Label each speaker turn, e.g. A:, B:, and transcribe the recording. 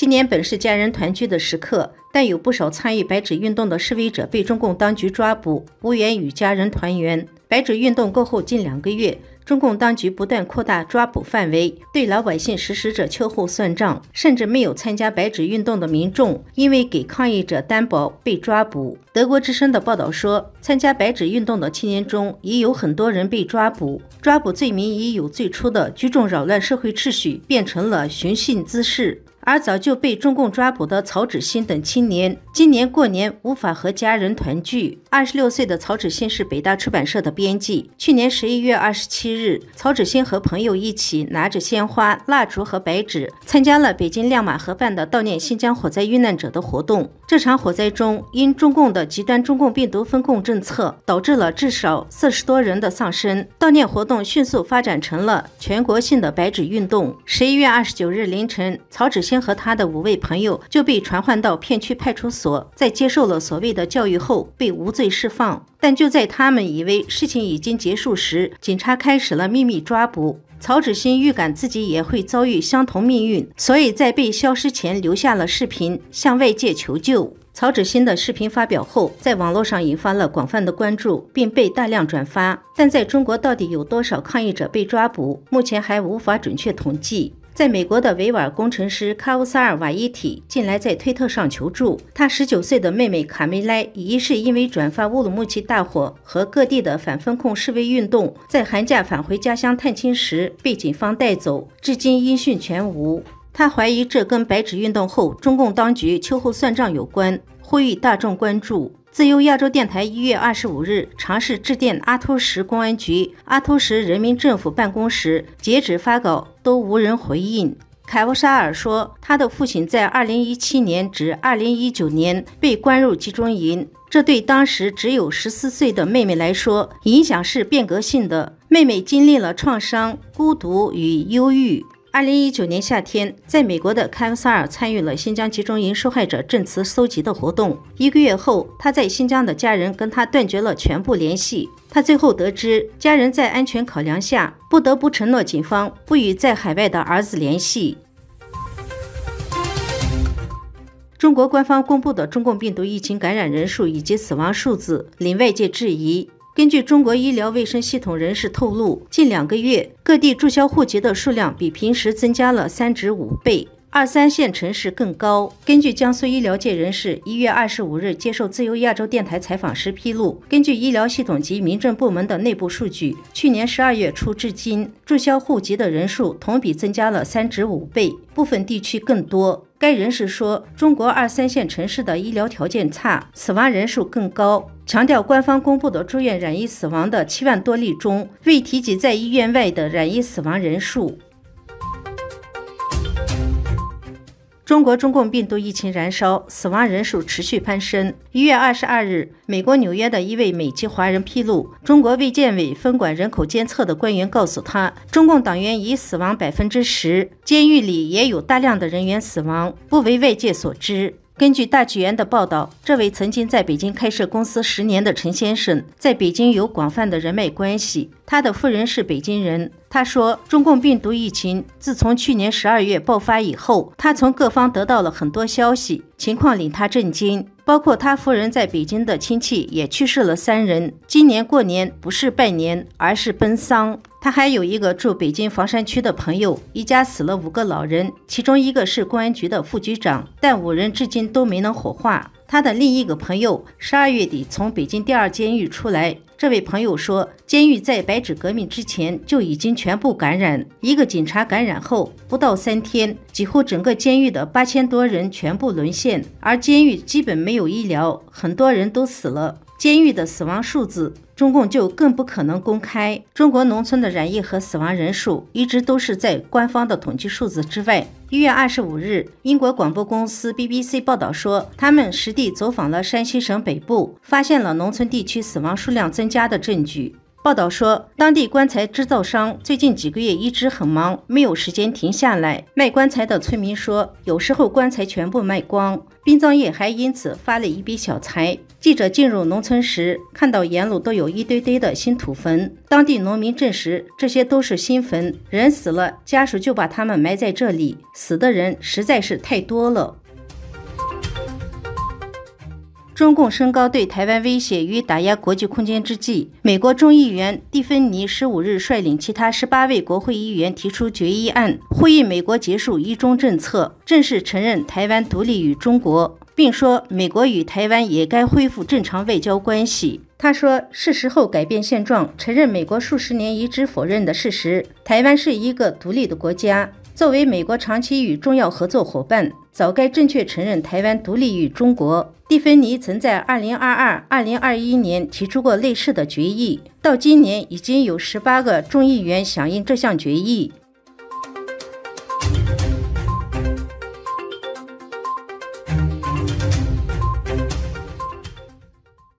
A: 新年本是家人团聚的时刻，但有不少参与白纸运动的示威者被中共当局抓捕，无缘与家人团圆。白纸运动过后近2个月，中共当局不断扩大抓捕范围，对老百姓实施着秋后算账，甚至没有参加白纸运动的民众因为给抗议者担保被抓捕。德国之声的报道说，参加白纸运动的青年中已有很多人被抓捕，抓捕罪名已由最初的聚众扰乱社会秩序变成了寻衅滋事。而早就被中共抓捕的曹芷欣等青年，今年过年无法和家人团聚。26岁的曹芷欣是北大出版社的编辑。去年11月27日，曹芷欣和朋友一起拿着鲜花、蜡烛和白纸，参加了北京亮马河办的悼念新疆火灾遇难者的活动。这场火灾中，因中共的极端中共病毒封控政策，导致了至少40多人的丧生。悼念活动迅速发展成了全国性的白纸运动。11月29日凌晨，曹芷欣和他的5位朋友就被传唤到片区派出所，在接受了所谓的教育后被无罪释放。但就在他们以为事情已经结束时，警察开始了秘密抓捕。曹芷欣预感自己也会遭遇相同命运，所以在被消失前留下了视频，向外界求救。曹芷欣的视频发表后，在网络上引发了广泛的关注，并被大量转发。但在中国到底有多少抗议者被抓捕，目前还无法准确统计。在美国的维吾尔工程师卡乌萨尔瓦伊提近来在推特上求助，他19岁的妹妹卡梅莱疑似因为转发乌鲁木齐大火和各地的反封控示威运动，在寒假返回家乡探亲时被警方带走，至今音讯全无。他怀疑这跟白纸运动后中共当局秋后算账有关，呼吁大众关注。自由亚洲电台1月25日尝试致电阿图什公安局、阿图什人民政府办公室，截止发稿都无人回应。凯沃沙尔说，他的父亲在2017年至2019年被关入集中营，这对当时只有14岁的妹妹来说，影响是变革性的。妹妹经历了创伤、孤独与忧郁。2019年夏天，在美国的凯沃萨尔参与了新疆集中营受害者证词搜集的活动。1个月后，他在新疆的家人跟他断绝了全部联系。他最后得知，家人在安全考量下，不得不承诺警方不与在海外的儿子联系。中国官方公布的中共病毒疫情感染人数以及死亡数字令外界质疑。根据中国医疗卫生系统人士透露，近2个月，各地注销户籍的数量比平时增加了3至5倍，2、3线城市更高。根据江苏医疗界人士1月25日接受自由亚洲电台采访时披露，根据医疗系统及民政部门的内部数据，去年12月初至今，注销户籍的人数同比增加了3至5倍，部分地区更多。该人士说，中国2、3线城市的医疗条件差，死亡人数更高，强调官方公布的住院染疫死亡的7万多例中，未提及在医院外的染疫死亡人数。中国中共病毒疫情燃烧，死亡人数持续攀升。1月22日，美国纽约的一位美籍华人披露，中国卫健委分管人口监测的官员告诉他，中共党员已死亡10%，监狱里也有大量的人员死亡，不为外界所知。根据大纪元的报道，这位曾经在北京开设公司10年的陈先生，在北京有广泛的人脉关系，他的夫人是北京人。他说，中共病毒疫情自从去年12月爆发以后，他从各方得到了很多消息，情况令他震惊，包括他夫人在北京的亲戚也去世了3人。今年过年不是拜年，而是奔丧。他还有一个住北京房山区的朋友，一家死了5个老人，其中一个是公安局的副局长，但5人至今都没能火化。他的另一个朋友12月底从北京第2监狱出来，这位朋友说，监狱在白纸革命之前就已经全部感染，一个警察感染后不到3天，几乎整个监狱的8000多人全部沦陷，而监狱基本没有医疗，很多人都死了。监狱的死亡数字，中共就更不可能公开。中国农村的染疫和死亡人数一直都是在官方的统计数字之外。1月25日，英国广播公司 BBC 报道说，他们实地走访了山西省北部，发现了农村地区死亡数量增加的证据。报道说，当地棺材制造商最近几个月一直很忙，没有时间停下来。卖棺材的村民说，有时候棺材全部卖光，殡葬业还因此发了一笔小财。记者进入农村时，看到沿路都有一堆堆的新土坟，当地农民证实，这些都是新坟，人死了，家属就把他们埋在这里，死的人实在是太多了。中共升高对台湾威胁与打压国际空间之际，美国众议员蒂芬尼15日率领其他18位国会议员提出决议案，呼吁美国结束一中政策，正式承认台湾独立于中国，并说美国与台湾也该恢复正常外交关系。他说，是时候改变现状，承认美国数十年一直否认的事实，台湾是一个独立的国家。作为美国长期与重要合作伙伴，早该正确承认台湾独立于中国。蒂芬尼曾在2022、2021年提出过类似的决议，到今年已经有18个众议员响应这项决议。